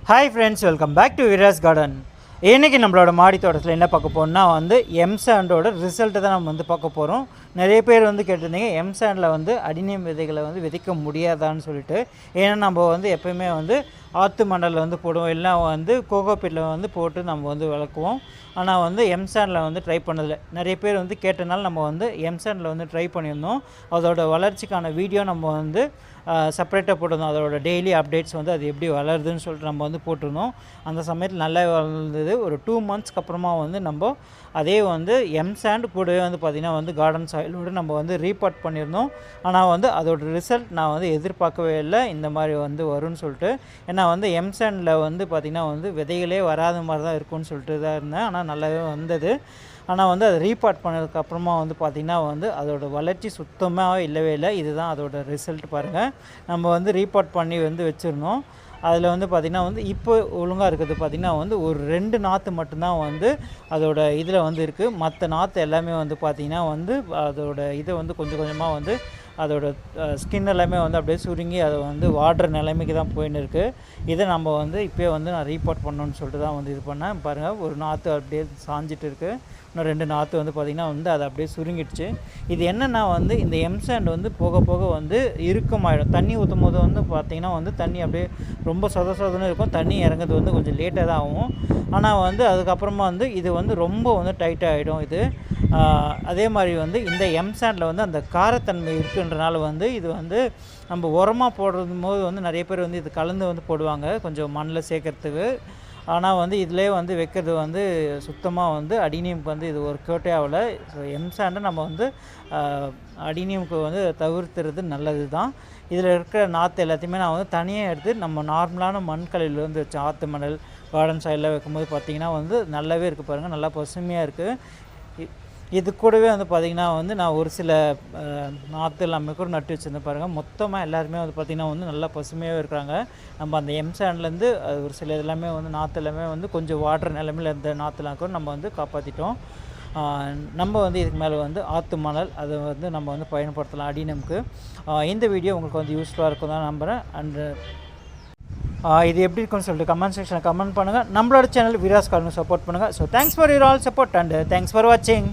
Hi friends, welcome back to Veera's garden. இன்றைக்கி நம்மளோட மாடி தோட்டத்தில் என்ன பார்க்க போகிறோம்னா எம்சாண்டோட ரிசல்ட்டை தான் நம்ம பார்க்க போகிறோம். நிறைய பேர் கேட்டிருந்தீங்க எம்சாண்டில் அடினியம் விதைகளை விதைக்க முடியாதான்னு சொல்லிட்டு. ஏன்னா நம்ம எப்போயுமே ஆற்று மணலில் போடுவோம், இல்லைனா கோகோபீட்டில் போட்டு நம்ம வளர்க்குவோம். ஆனால் எம்சாண்டில் ட்ரை பண்ணதில்லை. நிறைய பேர் கேட்டனால நம்ம எம்சாண்டில் ட்ரை பண்ணியிருந்தோம். அதோட வளர்ச்சிக்கான வீடியோ நம்ம செப்பரேட்டாக போட்டிருந்தோம். அதோட டெய்லி அப்டேட்ஸ் அது எப்படி வளருதுன்னு சொல்லிட்டு நம்ம போட்டிருந்தோம். அந்த சமயத்தில் நல்லா வளர்ந்தது. ஒரு 2 மந்த்ஸ்க்கு அப்புறமா நம்ம அதே எம்சாண்ட் கூடவே பார்த்திங்கன்னா கார்டன் சாயிலோடு நம்ம ரீபாட் பண்ணியிருந்தோம். ஆனால் அதோட ரிசல்ட் நான் எதிர்பார்க்கவே இல்லை, இந்த மாதிரி வரும்னு சொல்லிட்டு. ஏன்னா எம்சாண்டில் பார்த்திங்கன்னா விதைகளே வராத மாதிரி தான் இருக்கும்னு சொல்லிட்டு தான் இருந்தேன். ஆனால் நல்லாவே வந்தது. ஆனால் அதை ரீபாட் பண்ணதுக்கப்புறமா பார்த்திங்கன்னா அதோடய வளர்ச்சி சுத்தமாக இல்லவே இல்லை. இதுதான் அதோட ரிசல்ட் பாருங்கள். நம்ம ரீபாட் பண்ணி வச்சுருந்தோம். அதில் பார்த்திங்கன்னா இப்போ ஒழுங்காக இருக்கிறது பார்த்திங்கன்னா ஒரு 2 நாற்று மட்டும்தான் அதோட இதில் இருக்குது. மற்ற நாற்று எல்லாமே பார்த்திங்கன்னா அதோட இதை கொஞ்சம் கொஞ்சமாக அதோட ஸ்கின் எல்லாமே அப்படியே சுருங்கி அதை வாடுற நிலைமைக்கு தான் போயின்னு இருக்குது. இதை நம்ம இப்போயே நான் ரீபாட் பண்ணணுன்னு சொல்லிட்டு தான் இது பண்ணேன். பாருங்கள், ஒரு நாற்று அப்படியே சாஞ்சிட்டு இருக்குது. இன்னும் 2 நாற்று பார்த்திங்கன்னா அது அப்படியே சுருங்கிடுச்சு. இது என்னென்னா இந்த எம்சாண்ட் போக போக இறுக்கமாயிடும். தண்ணி ஊற்றும் போது பார்த்திங்கன்னா தண்ணி அப்படியே ரொம்ப சொதன்னு இருக்கும். தண்ணி இறங்குறது கொஞ்சம் லேட்டாக தான் ஆகும். ஆனால் அதுக்கப்புறமா இது ரொம்ப டைட்டாக ஆகிடும். இது அதே மாதிரி இந்த எம்சாண்டில் அந்த காரத்தன்மை இருக்குன்றனால இது நம்ம உரமாக போடுறது போது நிறைய பேர் இது கலந்து போடுவாங்க கொஞ்சம் மண்ணில் சேர்க்கறதுக்கு. ஆனால் இதிலே வைக்கிறது சுத்தமாக அடினியமுக்கு இது ஒரு கோட்டே ஆகலை. ஸோ எம்சாண்டை நம்ம அடினியமுக்கு தவிர்த்துறது நல்லது தான். இதில் இருக்கிற நாற்று எல்லாத்தையுமே நான் தனியாக எடுத்து நம்ம நார்மலான மண்கலையில் வச்சு ஆற்று மணல் கார்டன் சைடில் வைக்கும்போது பார்த்திங்கன்னா நல்லாவே இருக்குது. பாருங்கள், நல்லா பசுமையாக இருக்குது. இது கூடவே பார்த்திங்கன்னா நான் ஒரு சில நாற்று எல்லாமே கூட நட்டு வச்சுருந்தேன். பாருங்கள், மொத்தமாக எல்லாருமே பார்த்திங்கன்னா நல்லா பசுமையாக இருக்கிறாங்க. நம்ம அந்த எம்சாண்ட்லேருந்து ஒரு சில எல்லாமே நாற்று எல்லாமே கொஞ்சம் வாடுற நிலைமையில் இருந்த நாற்றுலாம் கூட நம்ம காப்பாற்றிட்டோம். நம்ம இதுக்கு மேலே ஆற்று மணல் அதை நம்ம பயன்படுத்தலாம் அடினமுக்கு. இந்த வீடியோ உங்களுக்கு யூஸ்ஃபுல்லாக இருக்கும் தான் நம்புகிறேன். அண்டு இது எப்படி இருக்குன்னு சொல்லிட்டு கமெண்ட் செக்ஷனில் கமெண்ட் பண்ணுங்கள். நம்மளோட சேனல் வீராஸ் கார்டன் சப்போர்ட் பண்ணுங்கள். So thanks for your all support and thanks for வாட்சிங்.